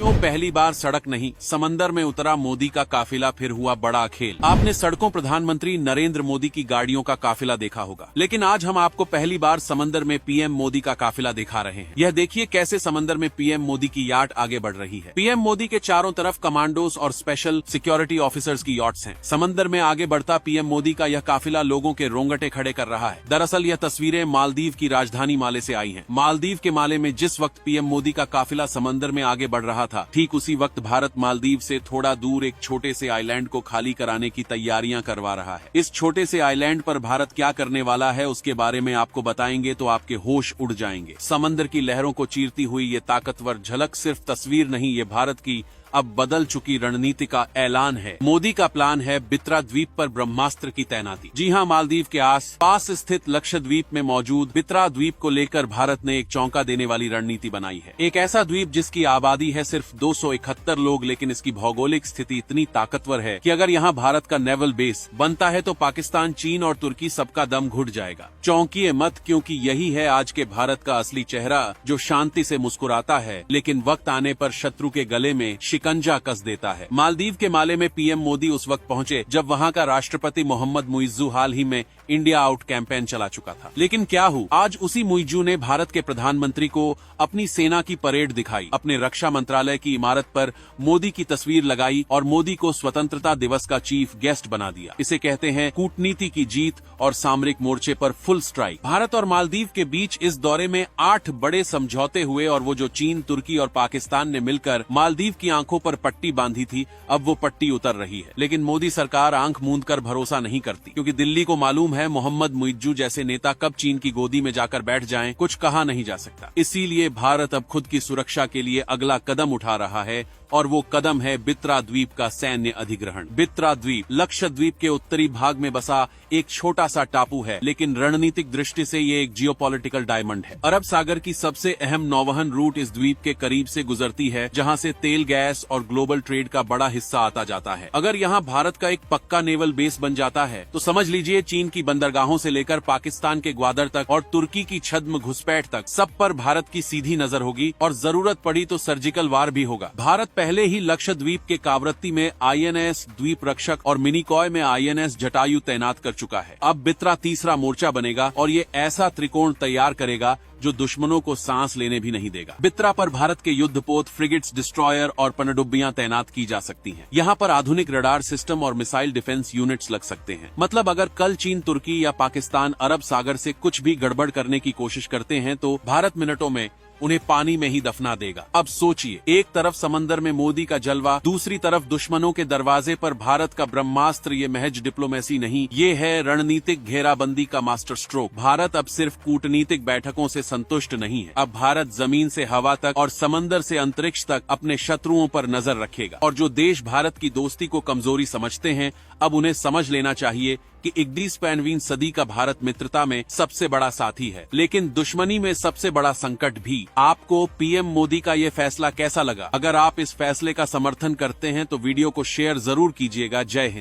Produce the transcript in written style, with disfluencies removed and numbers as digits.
क्यों पहली बार सड़क नहीं समंदर में उतरा मोदी का काफिला, फिर हुआ बड़ा खेल। आपने सड़कों प्रधानमंत्री नरेंद्र मोदी की गाड़ियों का काफिला देखा होगा, लेकिन आज हम आपको पहली बार समंदर में पीएम मोदी का काफिला दिखा रहे हैं। यह देखिए कैसे समंदर में पीएम मोदी की याट आगे बढ़ रही है। पीएम मोदी के चारों तरफ कमांडोज और स्पेशल सिक्योरिटी ऑफिसर्स की याट्स हैं। समंदर में आगे बढ़ता पीएम मोदी का यह काफिला लोगों के रोंगटे खड़े कर रहा है। दरअसल यह तस्वीरें मालदीव की राजधानी माले से आई हैं। मालदीव के माले में जिस वक्त पीएम मोदी का काफिला समंदर में आगे बढ़ रहा था, ठीक उसी वक्त भारत मालदीव से थोड़ा दूर एक छोटे से आइलैंड को खाली कराने की तैयारियां करवा रहा है। इस छोटे से आइलैंड पर भारत क्या करने वाला है उसके बारे में आपको बताएंगे तो आपके होश उड़ जाएंगे। समंदर की लहरों को चीरती हुई ये ताकतवर झलक सिर्फ तस्वीर नहीं, ये भारत की अब बदल चुकी रणनीति का ऐलान है। मोदी का प्लान है बित्रा द्वीप पर ब्रह्मास्त्र की तैनाती। जी हां, मालदीव के पास स्थित लक्षद्वीप में मौजूद बित्रा द्वीप को लेकर भारत ने एक चौंका देने वाली रणनीति बनाई है। एक ऐसा द्वीप जिसकी आबादी है सिर्फ 271 लोग, लेकिन इसकी भौगोलिक स्थिति इतनी ताकतवर है कि अगर यहाँ भारत का नेवल बेस बनता है तो पाकिस्तान, चीन और तुर्की सबका दम घुट जाएगा। चौंकिए मत, क्योंकि यही है आज के भारत का असली चेहरा, जो शांति से मुस्कुराता है लेकिन वक्त आने पर शत्रु के गले में शिकंजा कस देता है। मालदीव के माले में पीएम मोदी उस वक्त पहुंचे जब वहां का राष्ट्रपति मोहम्मद मुइज्जू हाल ही में इंडिया आउट कैंपेन चला चुका था। लेकिन क्या हुआ, आज उसी मुइज्जू ने भारत के प्रधानमंत्री को अपनी सेना की परेड दिखाई, अपने रक्षा मंत्रालय की इमारत पर मोदी की तस्वीर लगाई और मोदी को स्वतंत्रता दिवस का चीफ गेस्ट बना दिया। इसे कहते हैं कूटनीति की जीत और सामरिक मोर्चे पर फुल स्ट्राइक। भारत और मालदीव के बीच इस दौरे में 8 बड़े समझौते हुए और वो जो चीन, तुर्की और पाकिस्तान ने मिलकर मालदीव की आंखों पर पट्टी बांधी थी, अब वो पट्टी उतर रही है। लेकिन मोदी सरकार आंख मूंद कर भरोसा नहीं करती, क्योंकि दिल्ली को मालूम है मोहम्मद मुइज्जू जैसे नेता कब चीन की गोदी में जाकर बैठ जाएं, कुछ कहा नहीं जा सकता। इसीलिए भारत अब खुद की सुरक्षा के लिए अगला कदम उठा रहा है और वो कदम है बित्रा द्वीप का सैन्य अधिग्रहण। बित्रा द्वीप लक्षद्वीप के उत्तरी भाग में बसा एक छोटा सा टापू है, लेकिन रणनीतिक दृष्टि से ये एक जियोपॉलिटिकल डायमंड है। अरब सागर की सबसे अहम नौवहन रूट इस द्वीप के करीब से गुजरती है, जहां से तेल, गैस और ग्लोबल ट्रेड का बड़ा हिस्सा आता जाता है। अगर यहाँ भारत का एक पक्का नेवल बेस बन जाता है तो समझ लीजिए चीन की बंदरगाहों से लेकर पाकिस्तान के ग्वादर तक और तुर्की की छद्म घुसपैठ तक सब पर भारत की सीधी नजर होगी और जरूरत पड़ी तो सर्जिकल वार भी होगा। भारत पहले ही लक्षद्वीप के कावरत्ती में आईएनएस द्वीप रक्षक और मिनिकॉय में आईएनएस जटायु तैनात कर चुका है। अब बित्रा तीसरा मोर्चा बनेगा और ये ऐसा त्रिकोण तैयार करेगा जो दुश्मनों को सांस लेने भी नहीं देगा। बित्रा पर भारत के युद्धपोत, फ्रिगेट्स, डिस्ट्रॉयर और पनडुब्बियां तैनात की जा सकती हैं। यहाँ पर आधुनिक रडार सिस्टम और मिसाइल डिफेंस यूनिट्स लग सकते हैं। मतलब अगर कल चीन, तुर्की या पाकिस्तान अरब सागर से कुछ भी गड़बड़ करने की कोशिश करते हैं तो भारत मिनटों में उन्हें पानी में ही दफना देगा। अब सोचिए, एक तरफ समंदर में मोदी का जलवा, दूसरी तरफ दुश्मनों के दरवाजे पर भारत का ब्रह्मास्त्र। ये महज डिप्लोमेसी नहीं, ये है रणनीतिक घेराबंदी का मास्टर स्ट्रोक। भारत अब सिर्फ कूटनीतिक बैठकों से संतुष्ट नहीं है। अब भारत जमीन से हवा तक और समंदर से अंतरिक्ष तक अपने शत्रुओं पर नजर रखेगा। और जो देश भारत की दोस्ती को कमजोरी समझते हैं, अब उन्हें समझ लेना चाहिए कि 21वीं सदी का भारत मित्रता में सबसे बड़ा साथी है, लेकिन दुश्मनी में सबसे बड़ा संकट भी। आपको पीएम मोदी का ये फैसला कैसा लगा? अगर आप इस फैसले का समर्थन करते हैं तो वीडियो को शेयर जरूर कीजिएगा। जय हिंद।